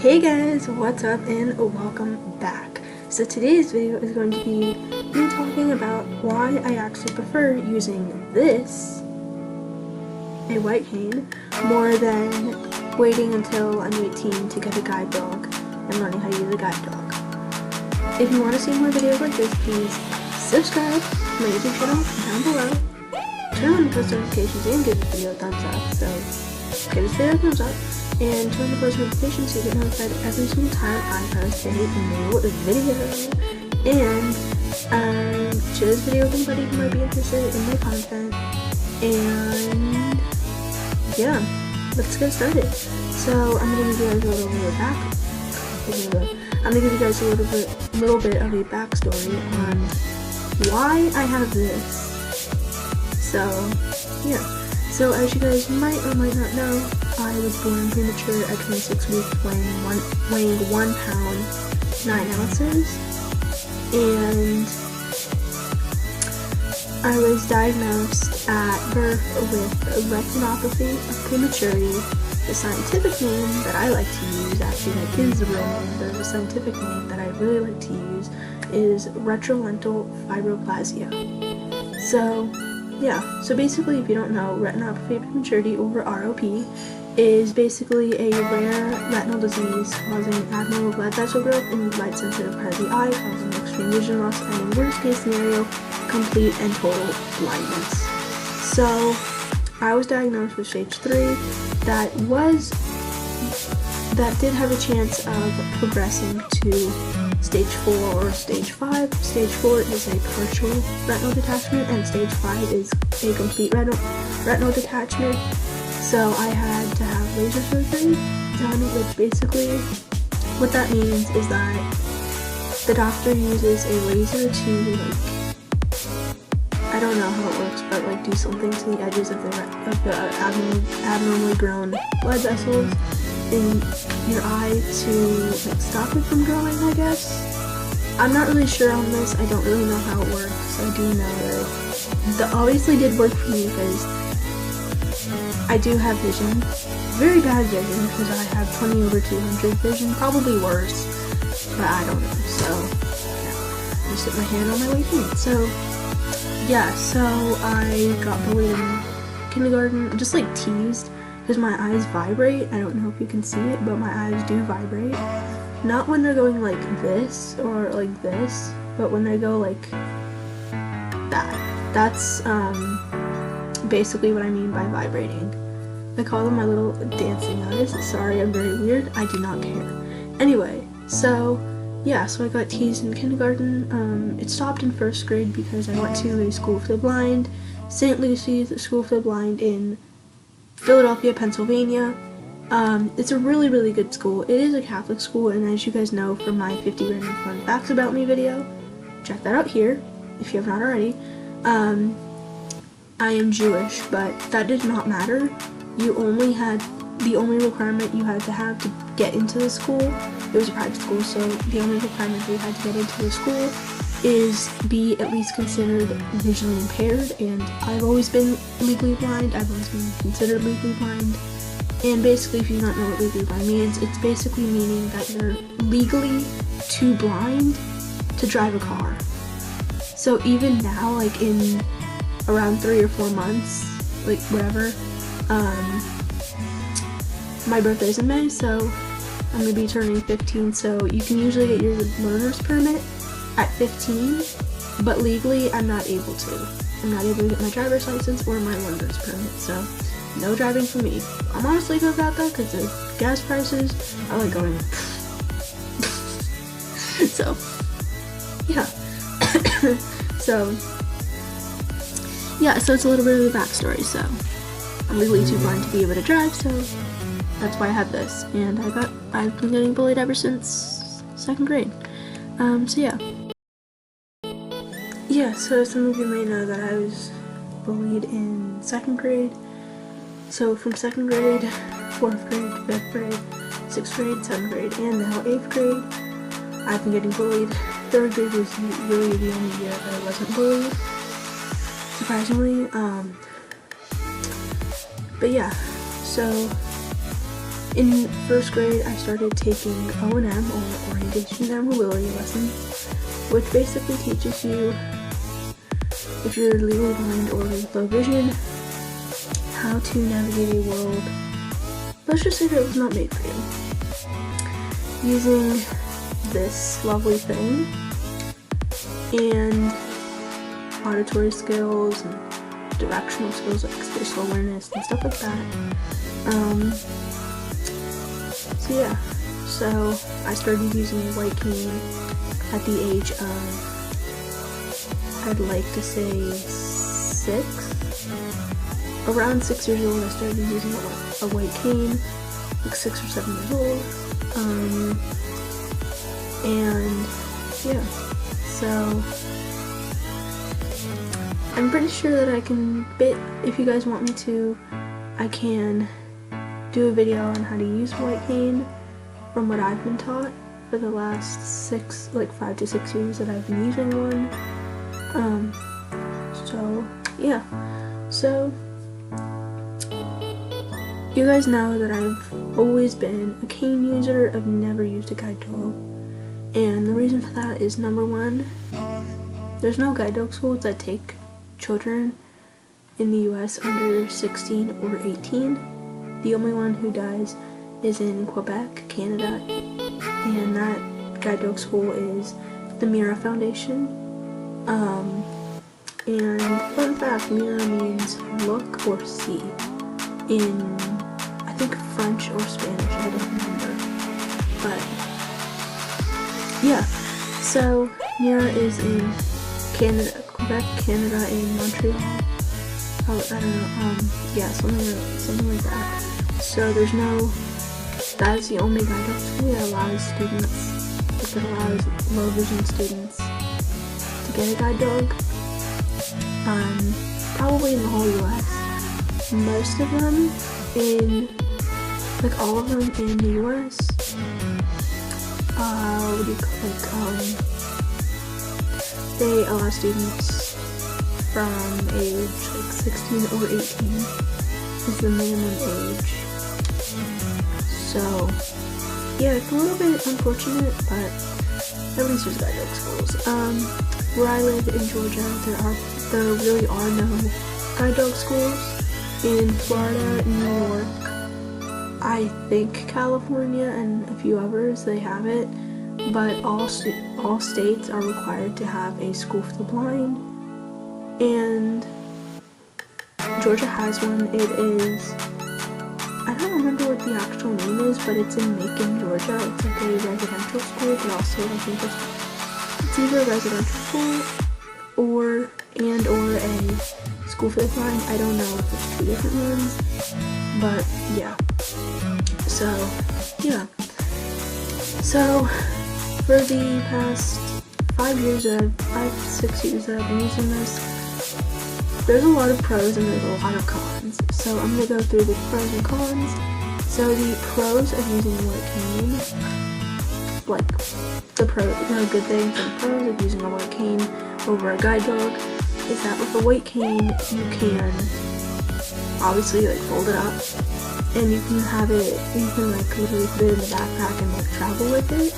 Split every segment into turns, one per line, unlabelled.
Hey guys, what's up and welcome back. So today's video is going to be me talking about why I actually prefer using this, a white cane, more than waiting until I'm 18 to get a guide dog and learning how to use a guide dog. If you want to see more videos like this, please subscribe to my YouTube channel down below, turn on the post notifications and give this video a thumbs up. So give this video a thumbs up and turn on the post notifications so you get notified every single time I post a new video. And share this video with anybody who might be interested in my content. And yeah, let's get started. So I'm gonna give you guys a little bit of little bit of a backstory on why I have this. So yeah. So as you guys might or might not know, I was born premature at 26 weeks, weighing 1 pound 9 ounces, and I was diagnosed at birth with retinopathy of prematurity. The scientific name that I like to use, actually that is the real name, but the scientific name that I really like to use is retrolental fibroplasia. So yeah, so basically if you don't know, retinopathy of prematurity, or ROP, is basically a rare retinal disease causing abnormal blood vessel growth in the light-sensitive part of the eye, causing extreme vision loss, and in worst-case scenario, complete and total blindness. So I was diagnosed with stage 3. That did have a chance of progressing to stage 4 or stage 5. Stage 4 is a partial retinal detachment, and stage 5 is a complete retinal detachment. So I had to have laser surgery done, which basically, what that means is that the doctor uses a laser to, I don't know how it works, but do something to the edges of the abnormally grown blood vessels in your eye to stop it from growing, I guess. I'm not really sure on this. I don't really know how it works. I do know that obviously did work for me because I do have vision, very bad vision, because I have 20/200 vision, probably worse, but I don't know. So yeah, I just put my hand on my white cane. So yeah, so I got bullied in kindergarten, just teased, because my eyes vibrate. I don't know if you can see it, but my eyes do vibrate. Not when they're going like this or like this, but when they go like that. That's basically what I mean by vibrating. I call them my little dancing eyes. Sorry, I'm very weird. I do not care. Anyway, so yeah, so I got teased in kindergarten. It stopped in 1st grade because I went to a school for the blind, St. Lucy's School for the Blind in Philadelphia, Pennsylvania. It's a really, really good school. It is a Catholic school, and as you guys know from my 50 random fun facts about me video, check that out here if you have not already. I am Jewish, but that did not matter. The only requirement you had to have to get into the school, it was a private school, so the only requirement you had to get into the school is be at least considered visually impaired, and I've always been legally blind. I've always been considered legally blind, and basically if you don't know what legally blind means, it's basically meaning that you're legally too blind to drive a car. So even now, in around 3 or 4 months, whatever, my birthday's in May, so I'm gonna be turning 15, so you can usually get your learner's permit at 15, but legally I'm not able to. I'm not able to get my driver's license or my learner's permit, so no driving for me. I'm honestly good about that because the gas prices are going so yeah. So it's a little bit of a backstory. So I'm legally too blind to be able to drive, so that's why I have this, and I've been getting bullied ever since 2nd grade. So yeah, so some of you may know that I was bullied in 2nd grade. So from 2nd grade, 4th grade, 5th grade, 6th grade, 7th grade, and now 8th grade, I've been getting bullied. 3rd grade was really the only year that I wasn't bullied, surprisingly. But yeah, so In first grade, I started taking O&M, or Orientation and Mobility lessons, which basically teaches you, if you're legally blind or with low vision, how to navigate a world, let's just say that it was not made for you, using this lovely thing, and auditory skills and directional skills like spatial awareness and stuff like that. So yeah, so I started using a white cane at the age of, I'd like to say 6. Around 6 years old, I started using a white cane, like 6 or 7 years old. And yeah, so I'm pretty sure that I can, if you guys want me to, I can do a video on how to use a white cane from what I've been taught for the last 5 to 6 years that I've been using one. So yeah, so you guys know that I've always been a cane user. I've never used a guide dog, and the reason for that is, number one, there's no guide dog schools that take children in the US under 16 or 18. The only one who does is in Quebec, Canada, and that guide dog school is the Mira Foundation. And fun fact, Mira means look or see in, I think, French or Spanish, I don't remember. But yeah, so Mira is in Canada, Quebec, Canada, and Montreal. Oh, I don't know, yeah, something like that. So there's no, that is the only guide dog school that allows students, that allows low vision students to get a guide dog. Probably in the whole US. Most of them all of them in the US, they allow students from age 16 or 18 is the minimum age. So yeah, it's a little bit unfortunate, but at least there's guide dog schools. Where I live in Georgia, there really are no guide dog schools. In Florida, New York, I think California, and a few others, they have it, but all states are required to have a school for the blind, and Georgia has one. It is, I don't remember what the actual name is, but it's in Macon, Georgia. It's like a residential school, but also I think it's either a residential school or a school for the blind. I don't know if it's 2 different ones, but yeah. So yeah. So for the past 5 years, 6 years that I've been using this, there's a lot of pros and there's a lot of cons. So I'm gonna go through the pros and cons. So the pros of using a white cane, like the good things and pros of using a white cane over a guide dog, is that with a white cane you can obviously fold it up, and you can have it, you can literally put it in the backpack and travel with it.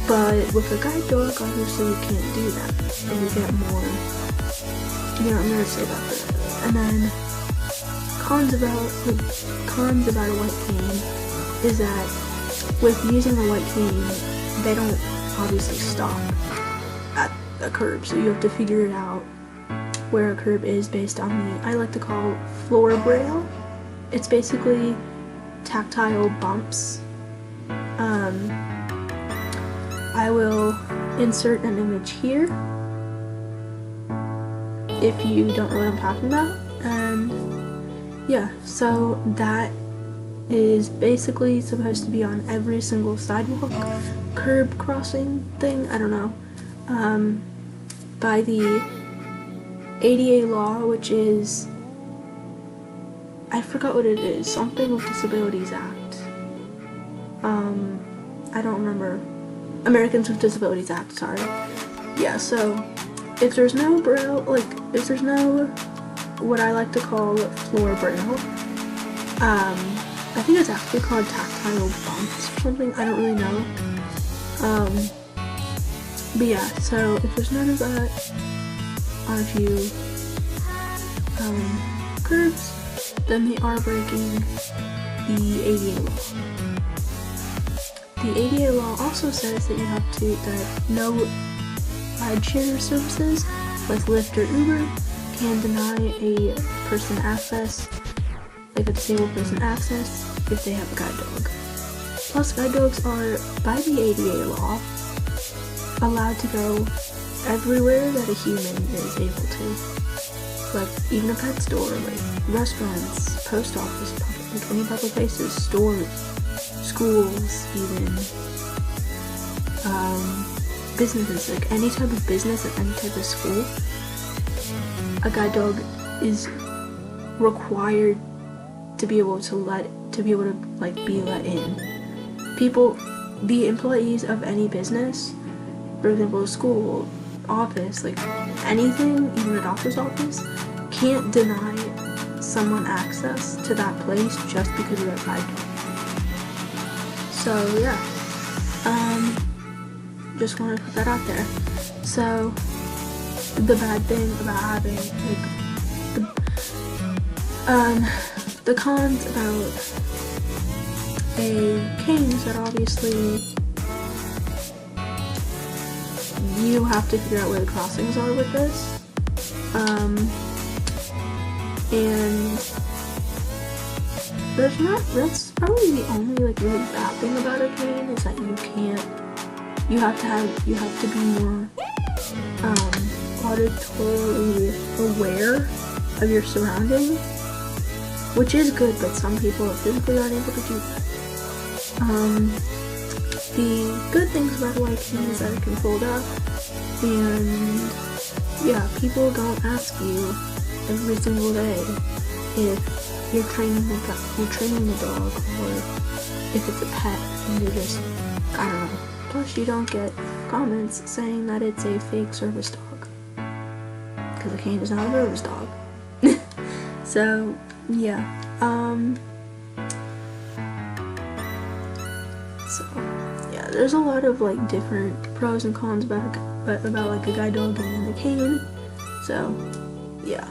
But with a guide dog, obviously you can't do that, and you get more, I'm gonna say about that. And then cons about a white cane is that with using a white cane, they don't obviously stop at a curb, so you have to figure it out where a curb is based on I like to call floor braille. It's basically tactile bumps. I will insert an image here if you don't know what I'm talking about. And yeah, so that is basically supposed to be on every single sidewalk, curb crossing thing, I don't know, by the ADA law, which is, I forgot what it is, something with Disabilities Act. I don't remember. Americans with Disabilities Act, sorry. Yeah, so if there's no braille, if there's no what I like to call floor braille, I think it's actually called tactile bumps or something, I don't really know. But yeah, so if there's none of that on a few curves, then they are breaking the ADA law. The ADA law also says that that no rideshare services like Lyft or Uber can deny a person access, like a disabled person access, if they have a guide dog. Plus, guide dogs are, by the ADA law, allowed to go everywhere that a human is able to. Like, even a pet store, like restaurants, post office, like any public places, stores, schools, even businesses, like any type of business and any type of school. A guide dog is required to be able to be let in. The employees of any business, for example, a school, office, like anything, even a doctor's office, can't deny someone access to that place just because of their guide dog. So yeah, just want to put that out there. So the bad thing about having the cons about a cane is that obviously you have to figure out where the crossings are with this, and that's probably the only like really bad thing about a cane, is that you have to be more auditorily aware of your surroundings, which is good, but some people physically aren't able to do that. The good things about a white cane is that it can fold up, and yeah, people don't ask you every single day if you're training the dog, or if it's a pet, and you're just, I don't know. Plus, you don't get comments saying that it's a fake service dog, because a cane is not a service dog. So yeah, so yeah, there's a lot of like different pros and cons about like a guide dog and a cane. So yeah,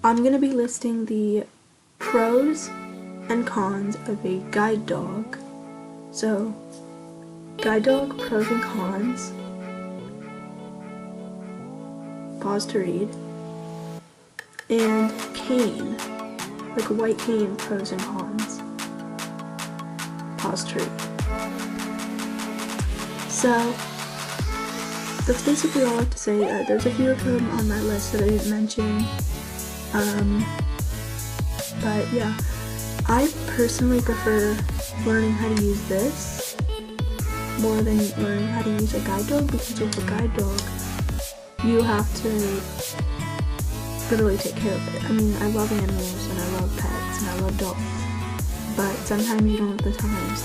I'm gonna be listing the pros and cons of a guide dog. So guide dog, pros and cons. Pause to read. And cane, like a white cane, pros and cons. Pause to read. So that's basically all I have to say. There's a few of them on my list that I didn't mention. But yeah, I personally prefer learning how to use this more than learning how to use a guide dog, because with a guide dog, you have to literally take care of it. I mean, I love animals and I love pets and I love dogs, but sometimes you don't have the time.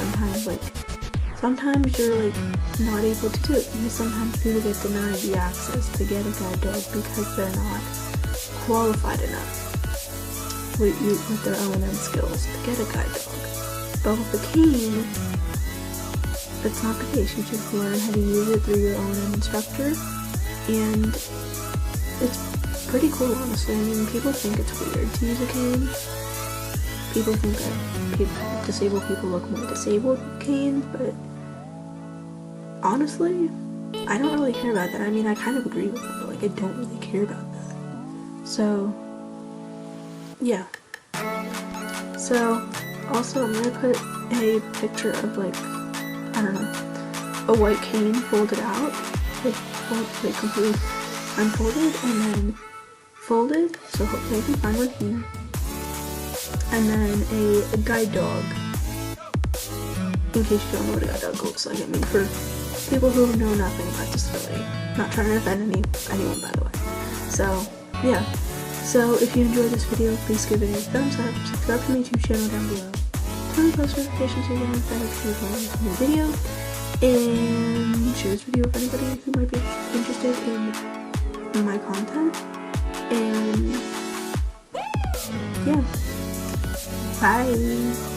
Sometimes you're like not able to do it, because sometimes people get denied the access to get a guide dog because they're not qualified enough with their O&M skills to get a guide dog. But with a cane, that's not the case. You just learn how to use it through your O&M instructor, and it's pretty cool, honestly. I mean, people think it's weird to use a cane. People think that disabled people look more disabled with canes, but honestly, I don't really care about that. I mean, I kind of agree with it, but like, I don't really care about that. So yeah. So also, I'm gonna put a picture of like, I don't know, a white cane folded out, like completely unfolded and then folded, so hopefully I can find one here, and then a guide dog, in case you don't know what a guide dog looks like. I mean, for people who know nothing about disability, not trying to offend anyone, by the way. So yeah, so if you enjoyed this video, please give it a thumbs up, subscribe to my YouTube channel down below, turn on post notifications so you don't miss when I new video, and share this video with anybody who might be interested in my content. And yeah, bye.